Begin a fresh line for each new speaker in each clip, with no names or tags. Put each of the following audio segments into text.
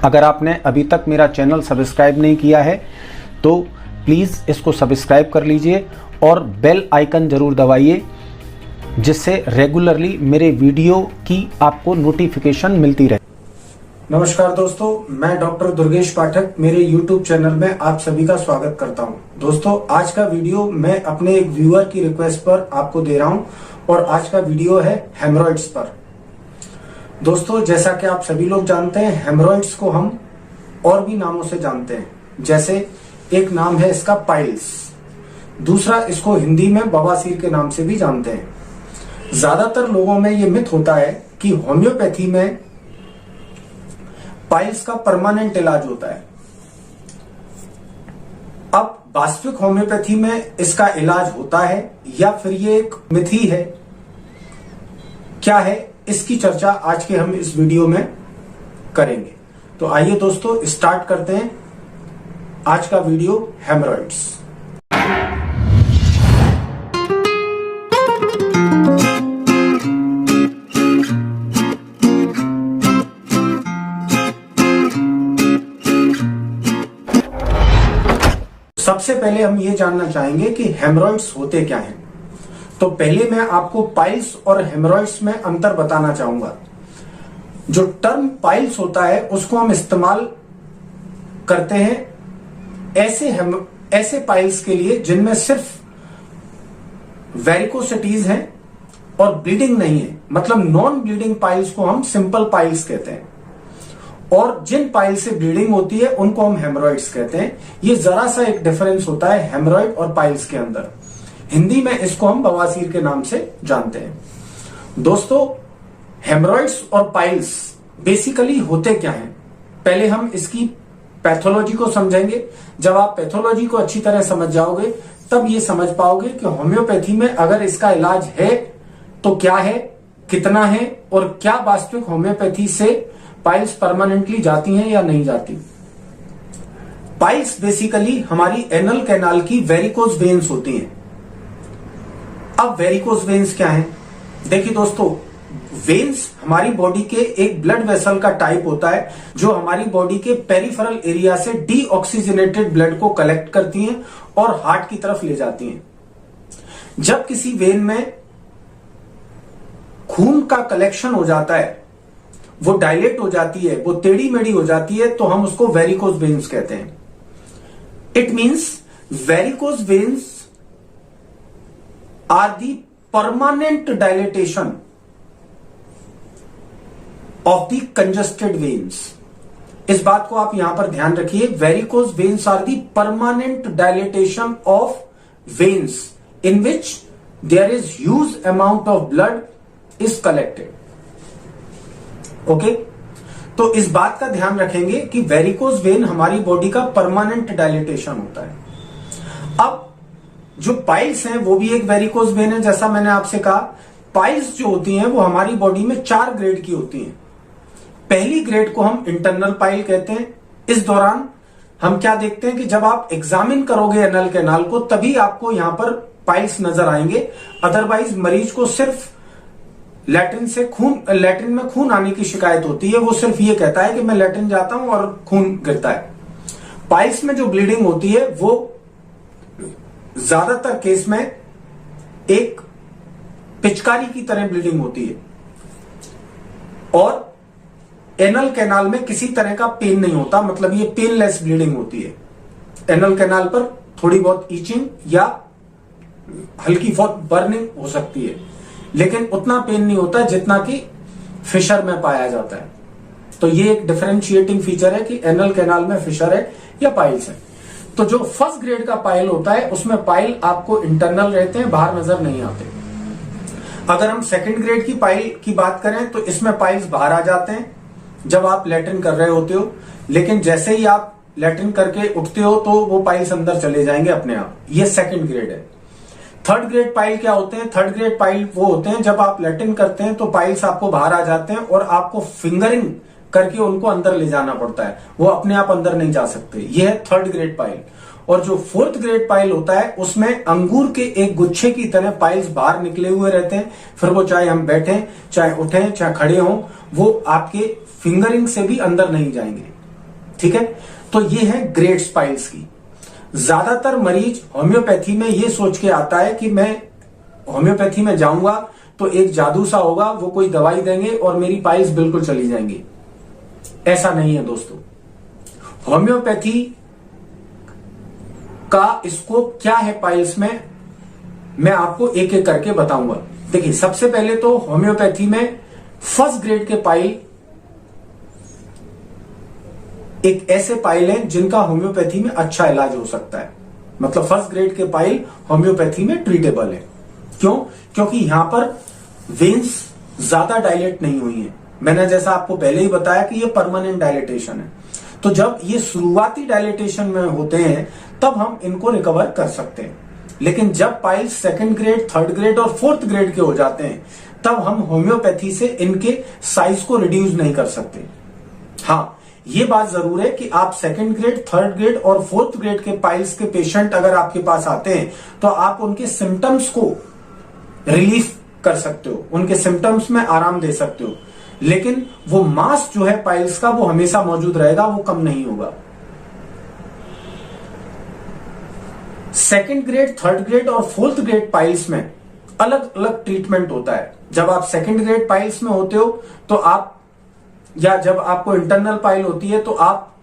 अगर आपने अभी तक मेरा चैनल सब्सक्राइब नहीं किया है तो प्लीज़ इसको सब्सक्राइब कर लीजिए और बेल आइकन ज़रूर दबाइए, जिससे रेगुलरली मेरे वीडियो की आपको नोटिफिकेशन मिलती रहे।
नमस्कार दोस्तों, मैं डॉक्टर दुर्गेश पाठक मेरे YouTube चैनल में आप सभी का स्वागत करता हूं। दोस्तों, आज का वीडियो मैं अपने एक व्यूअर की रिक्वेस्ट पर आपको दे रहा हूं और आज का वीडियो है हेमरॉइड्स पर। दोस्तों, जैसा कि आप सभी लोग जानते हैं, हेमरॉइड्स को हम और भी नामों से जानते हैं। जैसे एक नाम है इसका पाइल्स, दूसरा इसको हिंदी में बवासीर के नाम से भी जानते हैं। ज्यादातर लोगों में ये मिथ होता है कि होम्योपैथी में पाइल्स का परमानेंट इलाज होता है। अब वास्तविक होम्योपैथी में इसका इलाज होता है या फिर ये एक मिथ ही है, क्या है, इसकी चर्चा आज के हम इस वीडियो में करेंगे। तो आइए दोस्तों, स्टार्ट करते हैं आज का वीडियो हेमरॉइड्स। सबसे पहले हम ये जानना चाहेंगे कि हेमरॉइड्स होते क्या हैं। तो पहले मैं आपको पाइल्स और हेमरॉइड्स में अंतर बताना चाहूंगा। जो टर्म पाइल्स होता है उसको हम इस्तेमाल करते हैं ऐसे पाइल्स के लिए जिनमें सिर्फ वेरिकोसिटीज हैं और ब्लीडिंग नहीं है, मतलब नॉन ब्लीडिंग पाइल्स को हम सिंपल पाइल्स कहते हैं, और जिन पाइल से ब्लीडिंग होती है उनको हम हेमरॉइड्स कहते हैं। ये जरा सा एक डिफरेंस होता है हेमरॉइड और पाइल्स के अंदर। हिंदी में इसको हम बवासीर के नाम से जानते हैं। दोस्तों, हेमरॉइड्स और पाइल्स बेसिकली होते क्या हैं, पहले हम इसकी पैथोलॉजी को समझेंगे। जब आप पैथोलॉजी को अच्छी तरह समझ जाओगे तब ये समझ पाओगे कि होम्योपैथी में अगर इसका इलाज है तो क्या है, कितना है, और क्या वास्तविक होम्योपैथी से पाइल्स परमानेंटली जाती हैं या नहीं जाती। पाइल्स बेसिकली हमारी एनल कैनाल की वेरिकोज वेन्स होती हैं। अब वेरिकोज वेन्स क्या हैं? देखिए दोस्तों, वेन्स हमारी बॉडी के एक ब्लड वेसल का टाइप होता है जो हमारी बॉडी के पेरिफेरल एरिया से डीऑक्सीजनेटेड ब्लड को कलेक्ट करती हैं और हार्ट की तरफ ले जाती हैं। जब किसी वेन में खून का कलेक्शन हो जाता है, वो डायलेट हो जाती है, वो टेढ़ी मेढ़ी हो जाती है, तो हम उसको वेरिकोज वेन्स कहते हैं। It means varicose veins are the permanent dilatation of the congested veins. इस बात को आप यहां पर ध्यान रखिए, varicose veins are the permanent dilatation of veins in which there is huge amount of blood is collected. Okay, तो इस बात का ध्यान रखेंगे कि वेरिकोज वेन हमारी बॉडी का परमानेंट डायलेटेशन होता है। अब जो पाइल्स हैं वो भी एक वेरिकोज वेन है। जैसा मैंने आपसे कहा, पाइल्स जो होती हैं वो हमारी बॉडी में 4 ग्रेड की होती हैं। पहली ग्रेड को हम इंटरनल पाइल कहते हैं। इस दौरान हम क्या देखते हैं कि जब आप एग्जामिन करोगे एनल कैनाल को तभी आपको यहां पर पाइल्स नजर आएंगे। अदरवाइज मरीज को सिर्फ लैट्रिन में खून आने की शिकायत होती है। वो सिर्फ ये कहता है कि मैं लैट्रिन जाता हूं और खून गिरता है। पाइल्स में जो ब्लीडिंग होती है वो ज्यादातर केस में एक पिचकारी की तरह ब्लीडिंग होती है और एनल कैनाल में किसी तरह का पेन नहीं होता, मतलब ये पेनलेस ब्लीडिंग होती है। एनल कैनाल पर थोड़ी बहुत ईचिंग या हल्की बहुत बर्निंग हो सकती है, लेकिन उतना पेन नहीं होता जितना कि फिशर में पाया जाता है। तो ये एक डिफरेंशिएटिंग फीचर है कि एनल कैनाल में फिशर है या पाइल्स है। तो जो फर्स्ट ग्रेड का पाइल होता है उसमें पाइल आपको इंटरनल रहते हैं, बाहर नजर नहीं आते। अगर हम सेकंड ग्रेड की पाइल की बात करें तो इसमें पाइल्स बाहर आ जाते हैं जब आप लैट्रिन कर रहे होते हो, लेकिन जैसे ही आप लैट्रिन करके उठते हो तो वो पाइल्स अंदर चले जाएंगे अपने आप। ये सेकंड ग्रेड है। थर्ड ग्रेड पाइल क्या होते हैं? थर्ड ग्रेड पाइल वो होते हैं जब आप लैट्रिन करते हैं तो पाइल्स आपको बाहर आ जाते हैं और आपको फिंगरिंग करके उनको अंदर ले जाना पड़ता है, वो अपने आप अंदर नहीं जा सकते। ये है थर्ड ग्रेड पाइल। और जो फोर्थ ग्रेड पाइल होता है उसमें अंगूर के एक गुच्छे की तरह पाइल्स बाहर निकले हुए रहते हैं। फिर वो चाहे हम बैठें, चाहे उठें, चाहे खड़े हों, वो आपके फिंगरिंग से भी अंदर नहीं जाएंगे। ठीक है, तो ये है ग्रेड्स पाइल्स की। ज्यादातर मरीज होम्योपैथी में ये सोच के आता है कि मैं होम्योपैथी में जाऊंगा तो एक जादू सा होगा, वो कोई दवाई देंगे और मेरी पाइल्स बिल्कुल चली जाएंगी। ऐसा नहीं है दोस्तों। होम्योपैथी का स्कोप क्या है पाइल्स में, मैं आपको एक एक करके बताऊंगा। देखिए, सबसे पहले तो होम्योपैथी में फर्स्ट ग्रेड के पाइल एक ऐसे पाइल हैं जिनका होम्योपैथी में अच्छा इलाज हो सकता है। मतलब फर्स्ट ग्रेड के पाइल होम्योपैथी में ट्रीटेबल है। क्यों? क्योंकि यहां पर वेन्स ज्यादा डायलेट नहीं हुई हैं। मैंने जैसा आपको पहले ही बताया कि ये परमानेंट डायलेटेशन है। तो जब ये शुरुआती डायलेटेशन में होते हैं तब हम इनको रिकवर कर सकते हैं। लेकिन जब piles second grade, third grade और फोर्थ ग्रेड के हो जाते हैं तब हम होम्योपैथी से इनके साइज को रिड्यूस नहीं कर सकते। हाँ, ये बात जरूर है कि आप सेकंड ग्रेड, थर्ड ग्रेड और फोर्थ ग्रेड के पाइल्स के पेशेंट अगर आपके पास आते हैं तो आप उनके सिम्टम्स को रिलीफ कर सकते हो, उनके सिम्टम्स में आराम दे सकते हो, लेकिन वो मास जो है पाइल्स का वो हमेशा मौजूद रहेगा, वो कम नहीं होगा। सेकंड ग्रेड, थर्ड ग्रेड और फोर्थ ग्रेड पाइल्स में अलग अलग ट्रीटमेंट होता है। जब आप सेकंड ग्रेड पाइल्स में होते हो तो आप, या जब आपको इंटरनल पाइल होती है तो आप,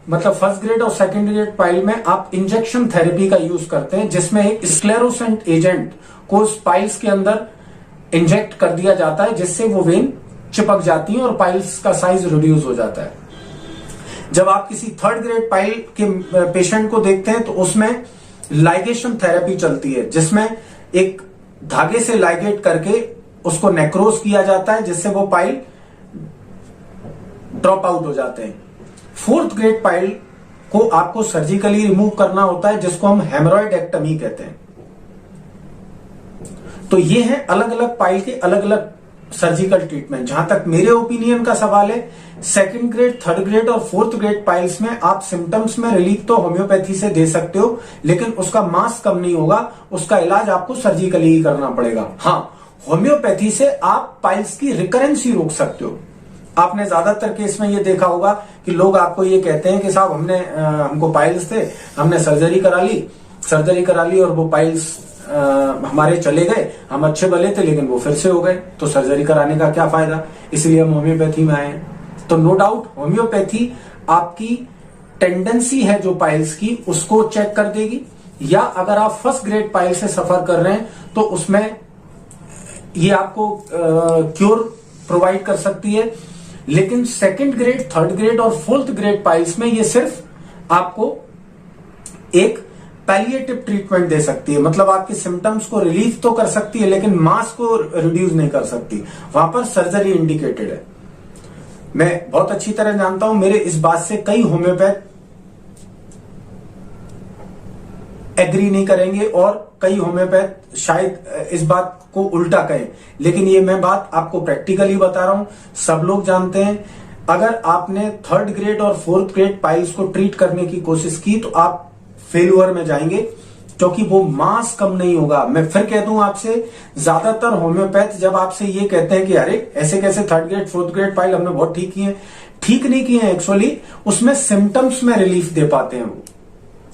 मतलब फर्स्ट ग्रेड और सेकंड ग्रेड पाइल में आप इंजेक्शन थेरेपी का यूज करते हैं, जिसमें एक स्क्लेरोसेंट एजेंट को उस पाइल्स के अंदर इंजेक्ट कर दिया जाता है, जिससे वो वेन चिपक जाती है और पाइल्स का साइज रिड्यूस हो जाता है। जब आप किसी थर्ड ग्रेड पाइल के पेशेंट को देखते हैं तो उसमें लाइगेशन थेरेपी चलती है, जिसमें एक धागे से लाइगेट करके उसको नेक्रोस किया जाता है, जिससे वो पाइल ड्रॉप आउट हो जाते हैं। फोर्थ ग्रेड पाइल को आपको सर्जिकली रिमूव करना होता है, जिसको हम हेमरॉइडेक्टमी कहते हैं। तो ये है अलग अलग पाइल के अलग अलग सर्जिकल ट्रीटमेंट। जहां तक मेरे ओपिनियन का सवाल है, सेकंड ग्रेड, थर्ड ग्रेड और फोर्थ ग्रेड पाइल्स में आप सिम्टम्स में रिलीफ तो होम्योपैथी से दे सकते हो, लेकिन उसका मास कम नहीं होगा, उसका इलाज आपको सर्जिकली ही करना पड़ेगा। हाँ, होम्योपैथी से आप पाइल्स की रिकरेंस ही रोक सकते हो। आपने ज्यादातर केस में ये देखा होगा कि लोग आपको ये कहते हैं कि साहब हमको पाइल्स थे, हमने सर्जरी करा ली और वो पाइल्स हमारे चले गए, हम अच्छे भले थे लेकिन वो फिर से हो गए, तो सर्जरी कराने का क्या फायदा, इसलिए हम होम्योपैथी में आए हैं। तो नो डाउट होम्योपैथी आपकी टेंडेंसी है जो पाइल्स की उसको चेक कर देगी, या अगर आप फर्स्ट ग्रेड पाइल से सफर कर रहे हैं तो उसमें ये आपको क्योर प्रोवाइड कर सकती है। लेकिन सेकंड ग्रेड, थर्ड ग्रेड और फोर्थ ग्रेड पाइल्स में ये सिर्फ आपको एक पैलिएटिव ट्रीटमेंट दे सकती है, मतलब आपके सिम्टम्स को रिलीफ तो कर सकती है लेकिन मास को रिड्यूस नहीं कर सकती। वहां पर सर्जरी इंडिकेटेड है। मैं बहुत अच्छी तरह जानता हूं, मेरे इस बात से कई होम्योपैथ एग्री नहीं करेंगे और कई होम्योपैथ शायद इस बात को उल्टा कहें, लेकिन ये मैं बात आपको प्रैक्टिकली बता रहा हूं। सब लोग जानते हैं, अगर आपने थर्ड ग्रेड और फोर्थ ग्रेड पाइल्स को ट्रीट करने की कोशिश की तो आप फेल्यूअर में जाएंगे, क्योंकि वो मास कम नहीं होगा। मैं फिर कह दूं आपसे, ज्यादातर होम्योपैथ जब आपसे ये कहते हैं कि अरे ऐसे कैसे third grade, fourth grade pile हमने बहुत ठीक किए हैं, ठीक नहीं किए हैं। एक्चुअली उसमें सिम्टम्स में रिलीफ दे पाते हैं। वो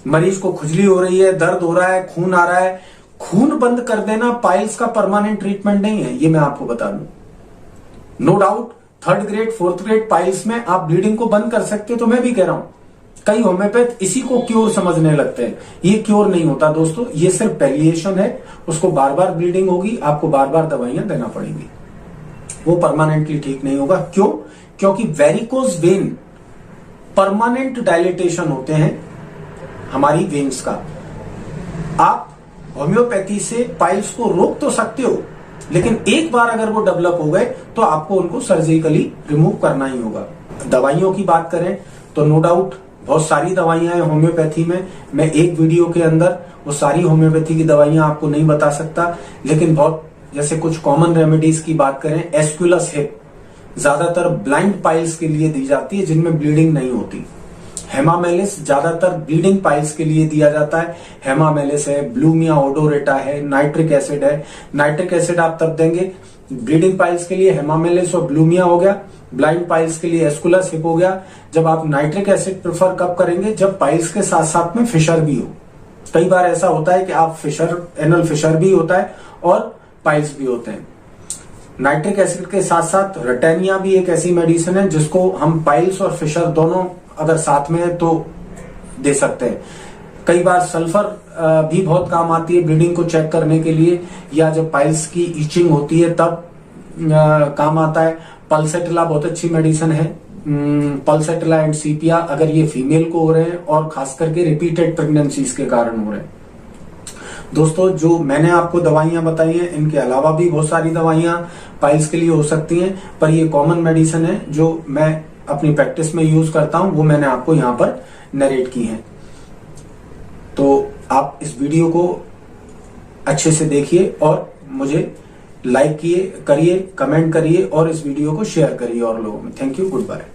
मरीज को खुजली हो रही है, दर्द हो रहा है, खून आ रहा है, खून बंद कर देना पाइल्स का परमानेंट ट्रीटमेंट नहीं है, ये मैं आपको बता दूं। No doubt third grade, fourth grade piles में आप ब्लीडिंग को बंद कर सकते हो, तो मैं भी कह रहा हूं। कई होम्योपैथ इसी को क्योर समझने लगते हैं, ये क्योर नहीं होता दोस्तों, ये सिर्फ पैलिएशन है। उसको बार बार ब्लीडिंग होगी, आपको बार बार दवाइयां देना पड़ेंगी, वो परमानेंटली ठीक नहीं होगा। क्यों? क्योंकि वेरिकोज वेन परमानेंट डायलिटेशन होते हैं हमारी वेन्स का। आप होम्योपैथी से पाइल्स को रोक तो सकते हो, लेकिन एक बार अगर वो डेवलप हो गए तो आपको उनको सर्जिकली रिमूव करना ही होगा। दवाइयों की बात करें तो नो डाउट बहुत सारी दवाइयां हैं होम्योपैथी में। मैं एक वीडियो के अंदर वो सारी होम्योपैथी की दवाइयां आपको नहीं बता सकता, लेकिन बहुत जैसे कुछ कॉमन रेमेडीज की बात करें, एस्क्युलस हिप ज्यादातर ब्लाइंड पाइल्स के लिए दी जाती है जिनमें ब्लीडिंग नहीं होती। हेमामेलिस ज्यादातर ब्लीडिंग पाइल्स के लिए दिया जाता है। हेमामेलिस है, ब्लूमिया ओडोरेटा है, नाइट्रिक एसिड है। नाइट्रिक एसिड आप तब देंगे ब्लीडिंग पाइल्स के लिए हेमामेलिस और ब्लूमिया हो गया, ब्लाइंड पाइल्स के लिए एस्कुलस हिप हो गया। जब आप नाइट्रिक एसिड प्रेफर कब करेंगे, जब पाइल्स के साथ साथ में फिशर भी हो। कई बार ऐसा होता है कि आप फिशर, एनल फिशर भी होता है और पाइल्स भी होते हैं। नाइट्रिक एसिड के साथ साथ रेटेनिया भी एक ऐसी मेडिसिन है जिसको हम पाइल्स और फिशर दोनों अगर साथ में है तो दे सकते हैं। कई बार सल्फर भी बहुत काम आती है ब्लीडिंग को चेक करने के लिए, या जब पाइल्स की ईचिंग होती है तब काम आता है। पल्सेटिला बहुत अच्छी मेडिसिन है। पल्सेटिला एंड सीपिया अगर ये फीमेल को हो रहे हैं और खास करके रिपीटेड प्रेगनेंसीज के कारण हो रहे हैं। दोस्तों, जो मैंने आपको दवाइयां बताई हैं, इनके अलावा भी बहुत सारी दवाइयां पाइल्स के लिए हो सकती हैं, पर ये कॉमन मेडिसिन है जो मैं अपनी प्रैक्टिस में यूज करता हूं, वो मैंने आपको यहां पर नरेट की है। तो आप इस वीडियो को अच्छे से देखिए और मुझे लाइक करिए, कमेंट करिए और इस वीडियो को शेयर करिए और लोगों में। Thank you, good bye.